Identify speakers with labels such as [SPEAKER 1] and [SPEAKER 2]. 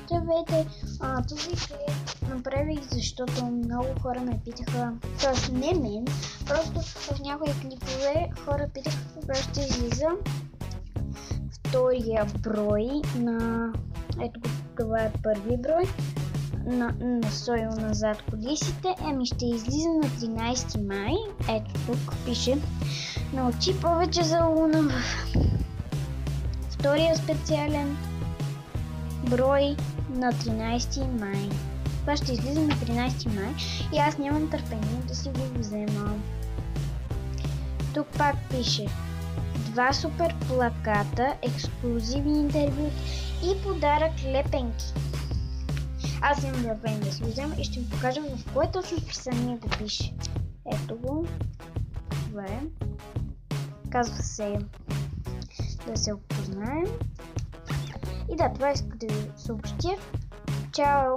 [SPEAKER 1] Здравейте! Този клип направих, защото много хора ме питаха, т.е. не мен, просто в някои клипове хора питаха кога ще излиза втория брой на... Ето това е първи брой на Сойо назад кулисите. Ще излиза на 13 май. Ето тук пише: научи повече за Луна в втория специален брой на 13 май. Това ще излиза на 13 май и аз нямам търпение да си го взема. Тук пак пише: 2 супер плаката, ексклюзивни интервю и подарък лепенки. Аз имам търпение да си го взема и ще ви покажа в кое точно списание го пише. Ето го. Това е. Казва се да се опознаем. И да, това исках да ви съобщя. Чао!